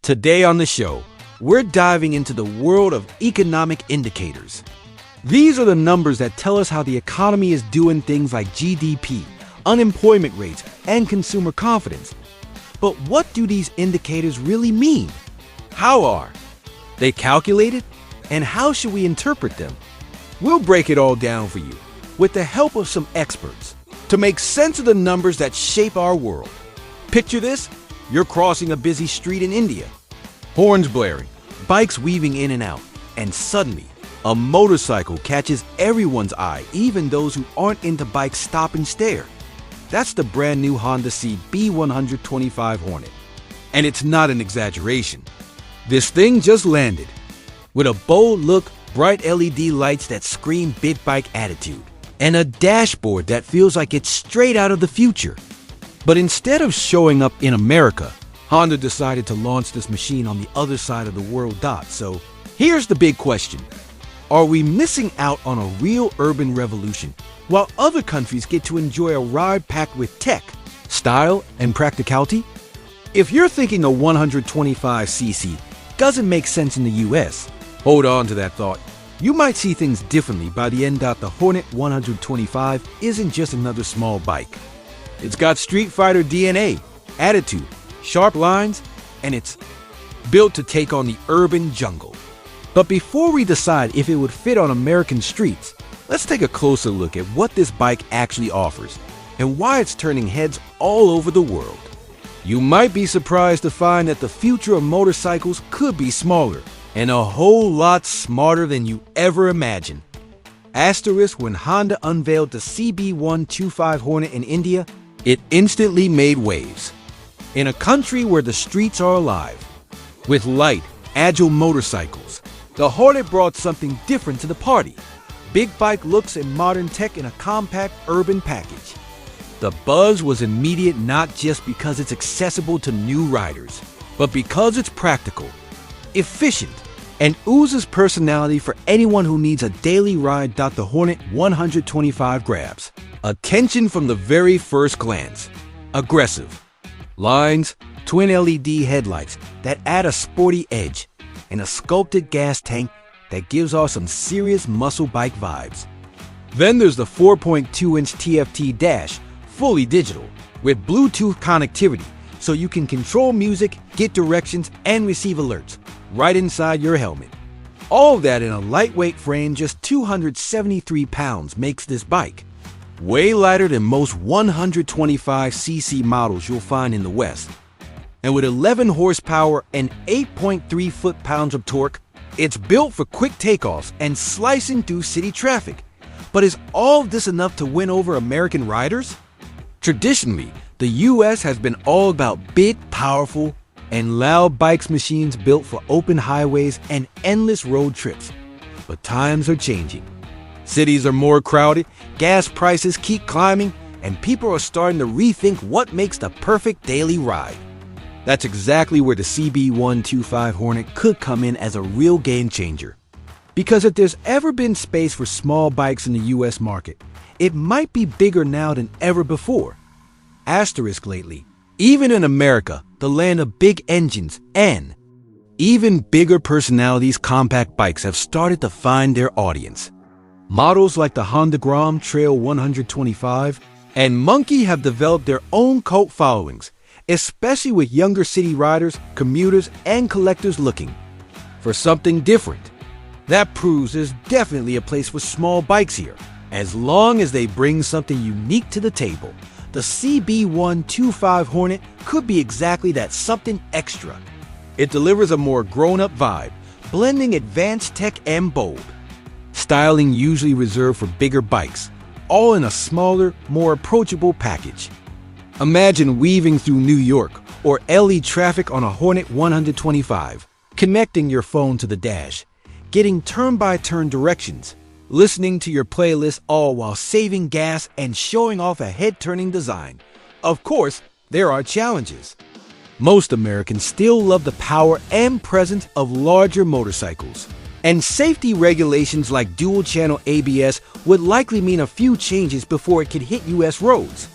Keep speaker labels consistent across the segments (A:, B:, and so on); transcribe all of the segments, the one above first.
A: Today on the show, we're diving into the world of economic indicators. These are the numbers that tell us how the economy is doing, things like GDP, unemployment rates, and consumer confidence. But what do these indicators really mean? How are they calculated? And how should we interpret them? We'll break it all down for you with the help of some experts to make sense of the numbers that shape our world. Picture this: you're crossing a busy street in India. Horns blaring, bikes weaving in and out, and suddenly, a motorcycle catches everyone's eye, even those who aren't into bikes stop and stare. That's the brand new Honda CB125 Hornet. And it's not an exaggeration. This thing just landed. With a bold look, bright LED lights that scream big bike attitude, and a dashboard that feels like it's straight out of the future. But instead of showing up in America, Honda decided to launch this machine on the other side of the world. So here's the big question. Are we missing out on a real urban revolution while other countries get to enjoy a ride packed with tech, style, and practicality? If you're thinking a 125cc doesn't make sense in the US, hold on to that thought. You might see things differently by the end. The Hornet 125 isn't just another small bike. It's got Street Fighter DNA, attitude, sharp lines, and it's built to take on the urban jungle. But before we decide if it would fit on American streets, let's take a closer look at what this bike actually offers and why it's turning heads all over the world. You might be surprised to find that the future of motorcycles could be smaller and a whole lot smarter than you ever imagined. Asterisk: when Honda unveiled the CB125 Hornet in India, it instantly made waves. In a country where the streets are alive, with light, agile motorcycles, the Hornet brought something different to the party. Big bike looks and modern tech in a compact urban package. The buzz was immediate, not just because it's accessible to new riders, but because it's practical, efficient, and oozes personality for anyone who needs a daily ride. The Hornet 125 grabs attention from the very first glance. Aggressive lines, twin LED headlights that add a sporty edge, and a sculpted gas tank that gives off some serious muscle bike vibes. Then there's the 4.2-inch TFT dash, fully digital, with Bluetooth connectivity, so you can control music, get directions, and receive alerts right inside your helmet. All of that in a lightweight frame. Just 273 pounds makes this bike way lighter than most 125cc models you'll find in the West. And with 11 horsepower and 8.3 foot-pounds of torque, it's built for quick takeoffs and slicing through city traffic. But is all of this enough to win over American riders? Traditionally, the US has been all about big, powerful, and loud bikes, machines built for open highways and endless road trips. But times are changing. Cities are more crowded, gas prices keep climbing, and people are starting to rethink what makes the perfect daily ride. That's exactly where the CB125 Hornet could come in as a real game changer. Because if there's ever been space for small bikes in the US market, it might be bigger now than ever before. Asterisk: lately, even in America, the land of big engines and even bigger personalities, compact bikes have started to find their audience. Models like the Honda Gram Trail 125 and Monkey have developed their own cult followings, especially with younger city riders, commuters, and collectors looking for something different. That proves there's definitely a place for small bikes here, as long as they bring something unique to the table. The CB125 Hornet could be exactly that, something extra. It delivers a more grown-up vibe, blending advanced tech and bold styling usually reserved for bigger bikes, all in a smaller, more approachable package. Imagine weaving through New York or LA traffic on a Hornet 125, connecting your phone to the dash, getting turn-by-turn directions, listening to your playlist, all while saving gas and showing off a head-turning design. Of course, there are challenges. Most Americans still love the power and presence of larger motorcycles, and safety regulations like dual-channel ABS would likely mean a few changes before it could hit US roads.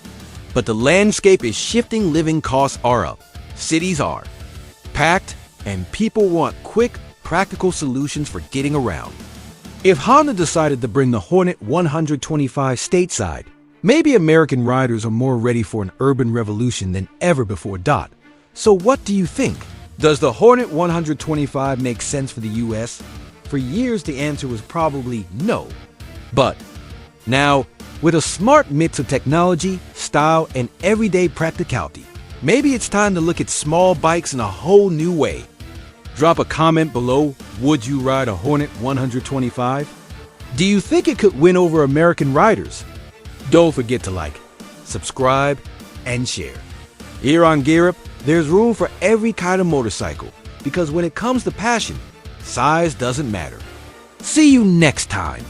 A: But the landscape is shifting, living costs are up, cities are packed, and people want quick, practical solutions for getting around. If Honda decided to bring the Hornet 125 stateside, maybe American riders are more ready for an urban revolution than ever before. So what do you think? Does the Hornet 125 make sense for the US? For years, the answer was probably no. But now, with a smart mix of technology, style, and everyday practicality, maybe it's time to look at small bikes in a whole new way. Drop a comment below, would you ride a Hornet 125? Do you think it could win over American riders? Don't forget to like, subscribe, and share. Here on GearUp, there's room for every kind of motorcycle, because when it comes to passion, size doesn't matter. See you next time.